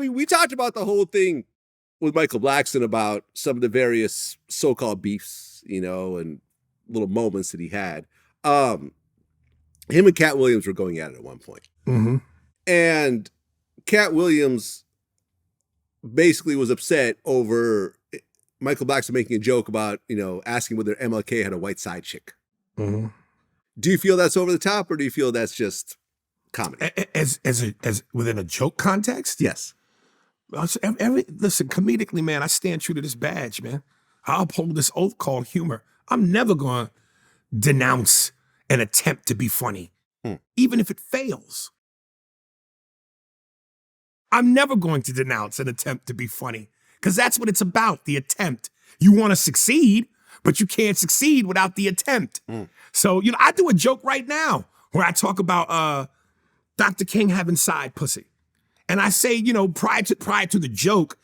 mean, we talked about the whole thing with Michael Blackson about some of the various so-called beefs, and little moments that he had. Him and Katt Williams were going at it at one point. Mm-hmm. And Katt Williams basically was upset over Michael Blackson making a joke about, asking whether MLK had a white side chick. Mm-hmm. Do you feel that's over the top, or do you feel that's just comedy? As within a joke context? Yes. Listen, comedically, man, I stand true to this badge, man. I uphold this oath called humor. I'm never going to denounce an attempt to be funny, even if it fails. I'm never going to denounce an attempt to be funny, because that's what it's about, the attempt. You want to succeed, but you can't succeed without the attempt. So, I do a joke right now where I talk about Dr. King having side pussy. And I say, prior to the joke,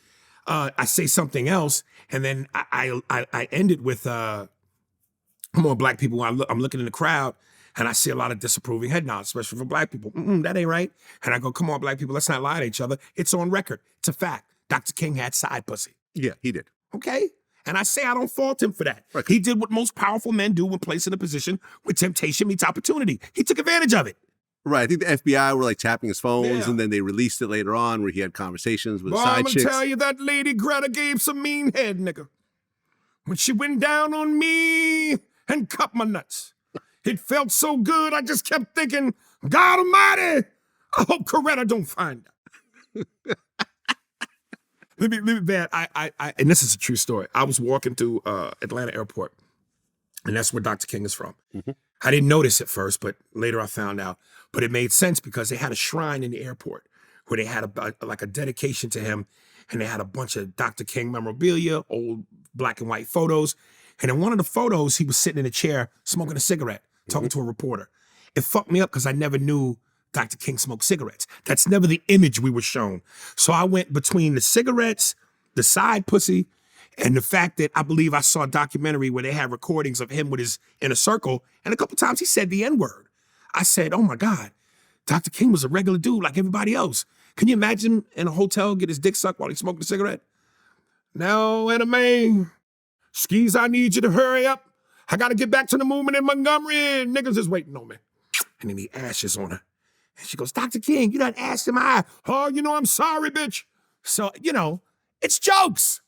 I say something else, and then I end it with, come on, black people. I'm looking in the crowd, and I see a lot of disapproving head nods, especially for black people. That ain't right. And I go, come on, black people, let's not lie to each other. It's on record. It's a fact. Dr. King had side pussy. Yeah, he did. Okay? And I say I don't fault him for that. Right. He did what most powerful men do when placed in a position where temptation meets opportunity. He took advantage of it. Right. I think the FBI were tapping his phones, and then they released it later on where he had conversations with side chicks. I'm gonna tell you, that lady Greta gave some mean head, nigga. When she went down on me and cut my nuts. It felt so good, I just kept thinking, God almighty, I hope Coretta don't find out. Let me, man, and this is a true story. I was walking through Atlanta airport, and that's where Dr. King is from. Mm-hmm. I didn't notice at first, but later I found out. But it made sense because they had a shrine in the airport where they had a dedication to him, and they had a bunch of Dr. King memorabilia, old black and white photos. And in one of the photos, he was sitting in a chair smoking a cigarette, talking to a reporter. It fucked me up because I never knew Dr. King smoked cigarettes. That's never the image we were shown. So I went between the cigarettes, the side pussy, and the fact that I believe I saw a documentary where they had recordings of him with his in a circle, and a couple times he said the N-word. I said, oh my God, Dr. King was a regular dude like everybody else. Can you imagine him in a hotel get his dick sucked while he's smoking a cigarette? Now, enemy, skis, I need you to hurry up. I got to get back to the movement in Montgomery. Niggas is waiting on me. And then he ashes on her. And she goes, Dr. King, you done asked him I. Oh, I'm sorry, bitch. So, it's jokes.